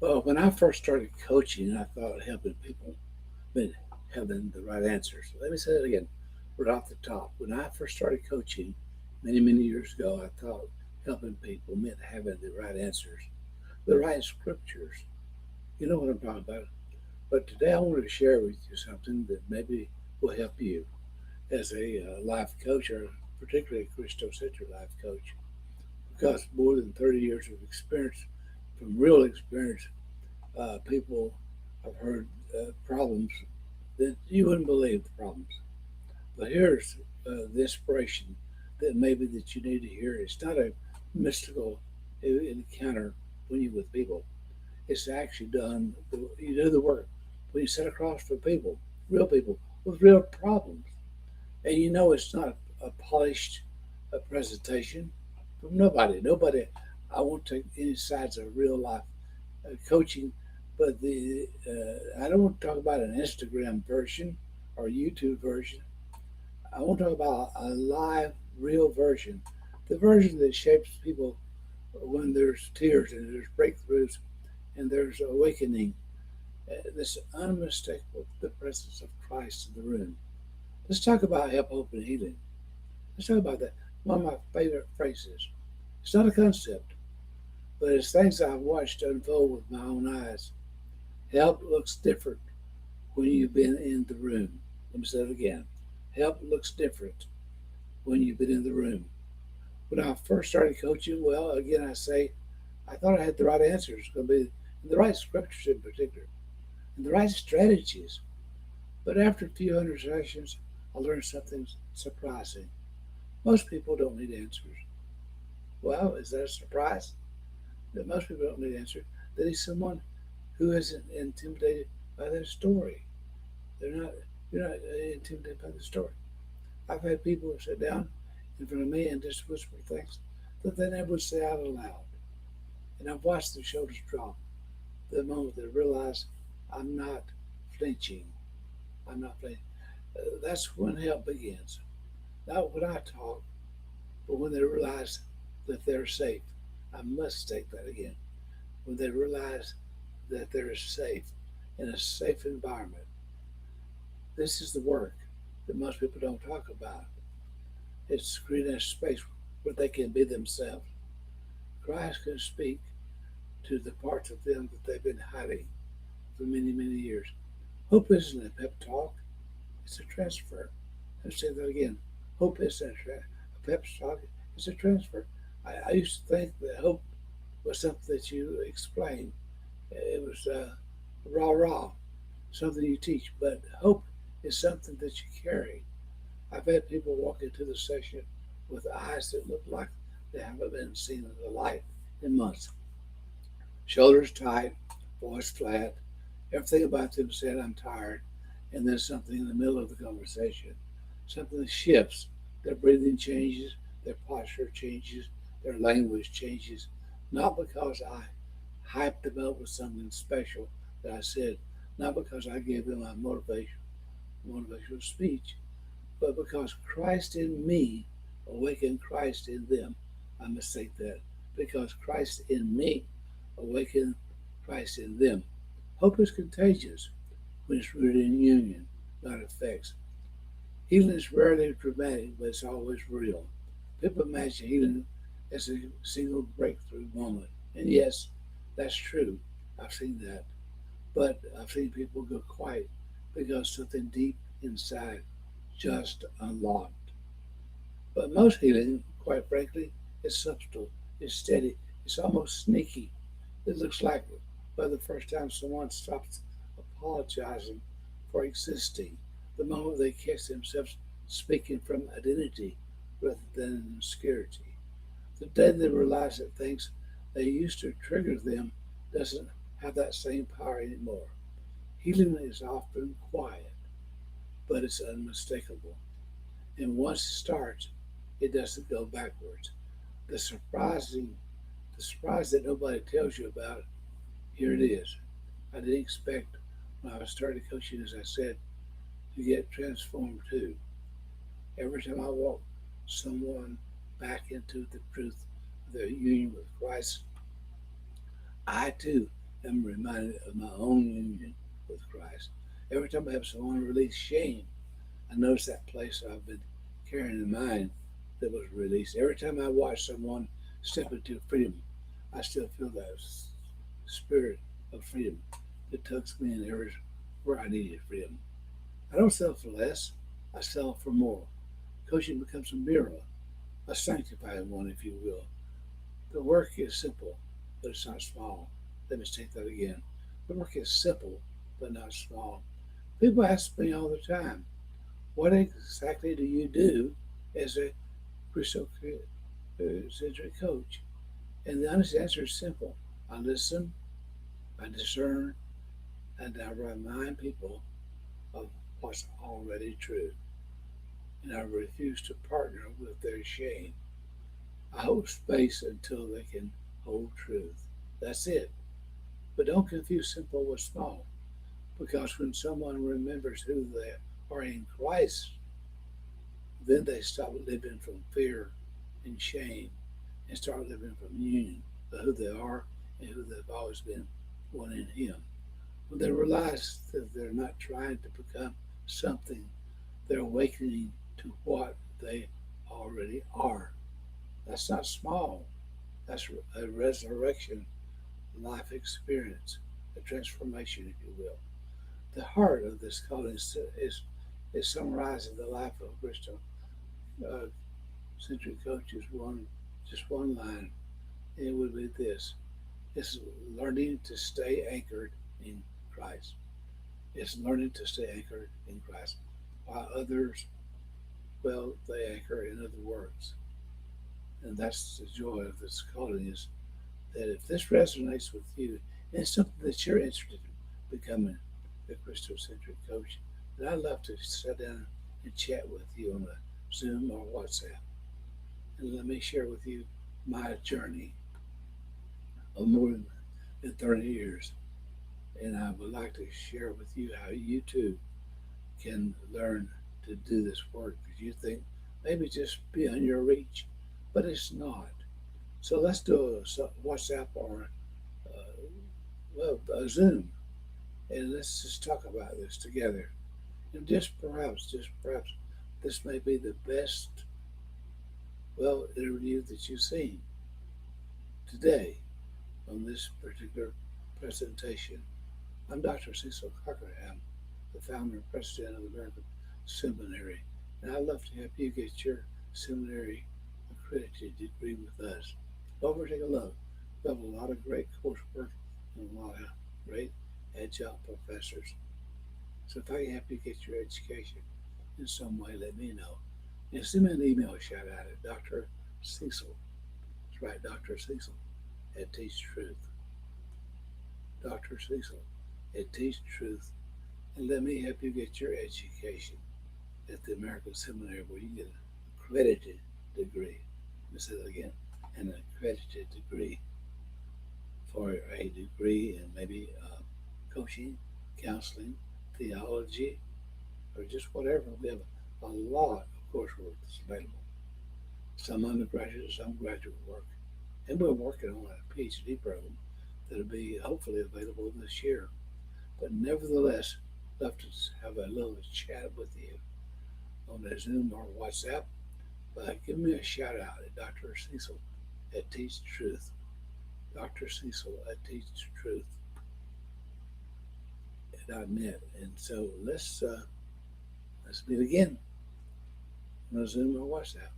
Well, when I first started coaching, I thought helping people meant having the right answers. Let me say that again, right off the top. When I first started coaching many years ago, I thought helping people meant having the right answers, the right scriptures. You know what I'm talking about. But today I wanted to share with you something that maybe will help you as a life coach, or particularly a Christocentric life coach, because more than 30 years of experience, from real experience, people have heard problems that you wouldn't believe the problems. But here's the inspiration that maybe that you need to hear. It's not a mystical encounter when you're with people. It's actually done. You do the work when you sit across from people with real problems, and you know it's not a polished presentation from nobody. Nobody. I won't take any sides of real life coaching, but the I don't want to talk about an Instagram version or YouTube version. I want to talk about a live, real version, the version that shapes people when there's tears and there's breakthroughs and there's awakening. This unmistakable the presence of Christ in the room. Let's talk about help, hope, and healing. Let's talk about that. One of my favorite phrases. It's not a concept, but it's things I've watched unfold with my own eyes. Help looks different when you've been in the room. Let me say it again. Help looks different when you've been in the room. When I first started coaching, well, again, I say, I thought I had the right answers, going to be in the right scriptures in particular, and the right strategies. But after a few hundred sessions, I learned something surprising. Most people don't need answers. Well, is that a surprise? That most people don't need answers. They need someone who isn't intimidated by their story. They're not. You're not intimidated by the story. I've had people who sit down in front of me and just whisper things that they never would say out loud. And I've watched their shoulders drop the moment they realize I'm not flinching. I'm not flinching. That's when help begins. Not when I talk, but when they realize that they're safe. I must state that again. When they realize that they're safe in a safe environment. This is the work that most people don't talk about. It's creating a space where they can be themselves. Christ can speak to the parts of them that they've been hiding for many years. Hope isn't a pep talk, it's a transfer. Let's say that again. Hope isn't a pep talk, it's a transfer. I used to think that hope was something that you explain. It was rah, something you teach. But hope is something that you carry. I've had people walk into the session with eyes that look like they haven't been seen in the light in months. Shoulders tight, voice flat, everything about them said, I'm tired. And then something in the middle of the conversation, something shifts. Their breathing changes, their posture changes, their language changes. Not because I hyped them up with something special that I said, not because I gave them a motivational speech, but because Christ in me awakened Christ in them. I mistake that. Because Christ in me awakened Christ in them. Hope is contagious when it's rooted in union, not effects. Healing is rarely dramatic, but it's always real. People imagine healing as a single breakthrough moment. And yes, that's true. I've seen that. But I've seen people go quiet because something deep inside just unlocked. But most healing, quite frankly, is subtle, is steady, it's almost sneaky. It looks like by the first time someone stops apologizing for existing, the moment they catch themselves speaking from identity rather than obscurity. The day they realize that things they used to trigger them doesn't have that same power anymore. Healing is often quiet, but it's unmistakable. And once it starts, it doesn't go backwards. The surprising, the surprise that nobody tells you about, here it is. I didn't expect when I started coaching, as I said, to get transformed too. Every time I walk someone back into the truth of their union with Christ, I too am reminded of my own union with Christ. Every time I have someone release shame, I notice that place I've been carrying in mind that was released. Every time I watch someone step into freedom, I still feel that spirit of freedom that tugs me in areas where I needed freedom. I don't sell for less, I sell for more. Coaching becomes a mirror, a sanctified one, if you will. The work is simple, but it's not small. Let me take that again. The work is simple, but not small. People ask me all the time, what exactly do you do as a Christocentric coach? And the honest answer is simple. I listen, I discern, and I remind people of what's already true. And I refuse to partner with their shame. I hold space until they can hold truth. That's it. But don't confuse simple with small, because when someone remembers who they are in Christ, then they stop living from fear and shame and start living from union of who they are and who they've always been, one in Him. When they realize that they're not trying to become something, they're awakening to what they already are. That's not small. That's a resurrection life experience, a transformation, if you will. The heart of this calling is summarizing the life of Bristol uh, Century Coach is just one line. It would be this: it's learning to stay anchored in Christ. It's learning to stay anchored in Christ, while others, well, they anchor in other words. And that's the joy of this calling is that if this resonates with you and it's something that you're interested in becoming a Christocentric coach, then I'd love to sit down and chat with you on a Zoom or WhatsApp. And let me share with you my journey of more than 30 years. And I would like to share with you how you too can learn to do this work because you think maybe just beyond your reach, but it's not. So let's do a WhatsApp or well, a Zoom, and let's just talk about this together. And just perhaps, this may be the best, well, interview that you've seen today on this particular presentation. I'm Dr. Cecil Cockerham, the founder and president of the American Seminary, and I'd love to help you get your seminary accredited degree with us. Over, take a look. We have a lot of great coursework and a lot of great adjunct professors. So if I can help you get your education in some way, let me know. And send me an email shout out at Dr. Cecil. That's right, Dr. Cecil at Teach Truth. Dr. Cecil at Teach Truth. And let me help you get your education at the American Seminary where you get an accredited degree. Let me say that again, an accredited degree for a degree in maybe coaching, counseling, theology, or just whatever. We have a lot of coursework that's available. Some undergraduate, some graduate work. And we're working on a PhD program that'll be hopefully available this year. But nevertheless, I'd love to have a little chat with you on a Zoom or WhatsApp. Give me a shout out at Dr. Cecil at Teach Truth. Dr. Cecil at teachtruth.net. And so let's meet again on a Zoom or WhatsApp.